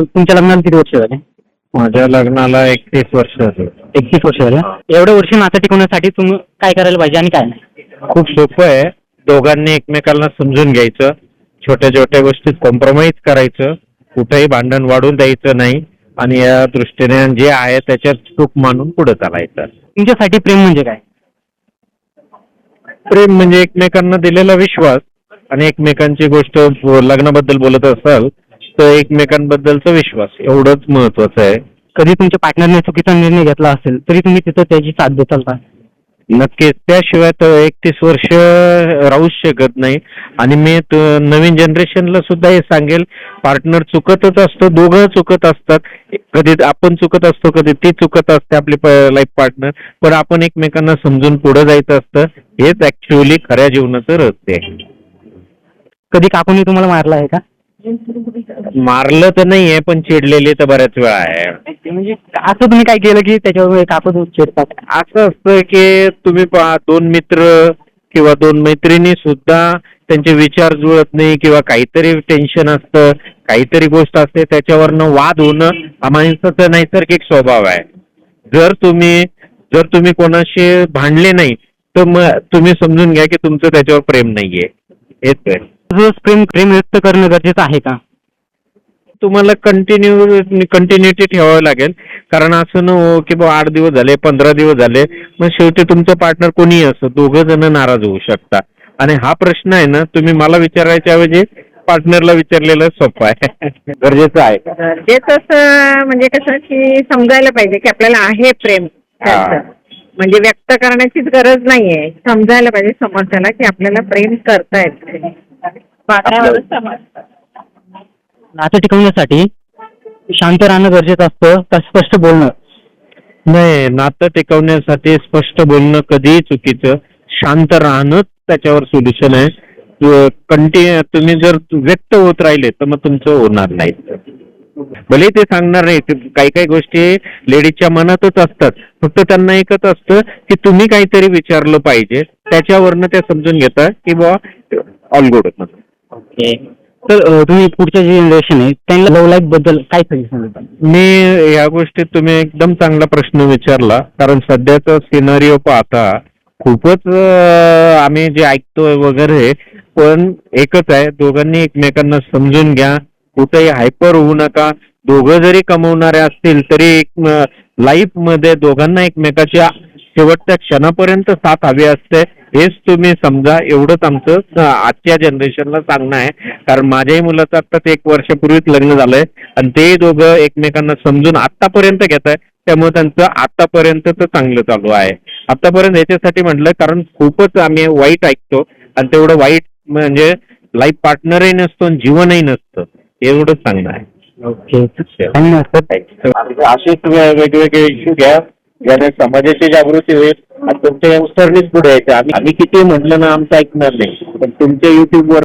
तुमच्या लग्नाला किती वर्ष झाले? माझ्या लग्नाला 31 वर्ष झाली. 31 वर्ष झाले. एवढ्या वर्षी नातं टिकवण्यासाठी तुम्ही काय करायला पाहिजे आणि काय नाही? खूप सोपं आहे. दोघांनी एकमेकांना समजून घ्यायचं, छोट्या छोट्या गोष्टीत कॉम्प्रोमाइज करायचं, कुठेही भांडण वाढून द्यायचं नाही आणि या दृष्टीने जे आहे त्याच्यात चूक मानून पुढे चालायचं. तुमच्यासाठी प्रेम म्हणजे काय? प्रेम म्हणजे एकमेकांना दिलेला विश्वास आणि एकमेकांची गोष्ट लग्नाबद्दल बोलत असाल तर एकमेकांबद्दलचा विश्वास एवढंच महत्वाचं आहे. कधी तुमच्या पार्टनरने चुकीचा निर्णय घेतला असेल तरी तुम्ही तिथं त्याची साथ देताल का? नक्कीच. त्याशिवाय तर 31 वर्ष राहूच शकत नाही. आणि मी नवीन जनरेशनला सुद्धा हे सांगेल, पार्टनर चुकतच असतो, दोघं चुकत असतात. कधी आपण चुकत असतो, कधी ती चुकत असते आपली लाईफ पार्टनर, पण आपण एकमेकांना समजून पुढे जायचं असतं. हेच ऍक्च्युअली खऱ्या जीवनाचं रहस्य आहे. कधी काकूनी तुम्हाला मारलं आहे का? मारलं तर नाहीये, पण चिडलेली तर बऱ्याच वेळा आहे. म्हणजे असं तुम्ही काय केलं की त्याच्यावर काकू चिडतात? असं असतं की तुम्ही दोन मित्र किंवा दोन मैत्रिणी सुद्धा त्यांचे विचार जुळत नाही किंवा काहीतरी टेन्शन असतं, काहीतरी गोष्ट असते, त्याच्यावरनं वाद होणं हा माणसाचा नैसर्गिक स्वभाव आहे. जर तुम्ही कोणाशी भांडले नाही तर मग तुम्ही समजून घ्या की तुमचं त्याच्यावर प्रेम नाहीये. हेच आहे. रोज प्रेम व्यक्त करणं गरजेचं आहे का? तुम्हाला कंटिन्युटी ठेवावी लागेल. कारण असं न हो की 8 दिवस झाले, 15 दिवस झाले, मग शेवटी तुमचं पार्टनर कोणीही असो, दोघं जण नाराज होऊ शकता. आणि हा प्रश्न आहे ना, तुम्ही मला विचारायच्या ऐवजी पार्टनरला विचारलेलं सोपं आहे. गरजेचं आहे. गरजेचं म्हणजे कसं की समजायला पाहिजे की आपल्याला आहे प्रेम त्यांचं. म्हणजे व्यक्त करण्याचीच गरज नाहीये, समजायला पाहिजे समोरच्याला की आपल्याला प्रेम करतायत. वागण्यावरच समजतं. नातं टिकवण्यासाठी शांत राहणं गरजेचं असतं का स्पष्ट बोलणं? नाही, नातं टिकवण्यासाठी स्पष्ट बोलणं कधीही चुकीचं. शांत राहणंच त्याच्यावर सोल्युशन आहे. तुम्ही जर व्यक्त होत राहिले तर मग तुमचं होणार नाही. भले ते सांगणार नाही, काही काही गोष्टी लेडीजच्या मनातच असतात. फक्त त्यांना एकच असतं की तुम्ही काहीतरी विचारलं पाहिजे, त्याच्यावरनं त्या समजून घेतात की बुवा ऑल गुड. ओके. तर तुम्ही पुढच्या जे जनरेशन आहे त्यांना लव्ह लाईफ बद्दल काय सजेशन देता? मी या गोष्टीत तुम्ही एकदम चांगला प्रश्न विचारला. कारण सध्याचा सिनारिओ पाहता खूपच आम्ही जे ऐकतोय वगैरे, पण एकच आहे, दोघांनी एकमेकांना समजून घ्या, कुठेही हायपर होऊ नका. दोघं जरी कमवणारे असतील तरी लाईफ मध्ये दोघांना एकमेकाच्या शेवटच्या क्षणापर्यंत साथ हवी असते, हेच तुम्ही समजा. एवढंच आमचं आजच्या जनरेशनला सांगणं आहे. कारण माझ्याही मुलाचं आत्ताच 1 वर्षापूर्वीच लग्न झालंय आणि ते दोघं एकमेकांना समजून आतापर्यंत घेत आहे. त्यामुळे त्यांचं आतापर्यंतच चांगलं चालू आहे. आतापर्यंत याच्यासाठी म्हटलं कारण खूपच आम्ही वाईट ऐकतो आणि तेवढं वाईट म्हणजे लाईफ पार्टनरही नसतो आणि जीवनही नसतं. एवढंच सांगणं आहे. ओके. असेच वेगवेगळे इश्यू घ्या ज्याने समाजाची जागृती होईल आणि तुमच्या यंगस्टरनीच पुढे यायचं. आम्ही किती म्हटलं ना आमचं ऐकणार नाही, पण तुमच्या युट्यूबवर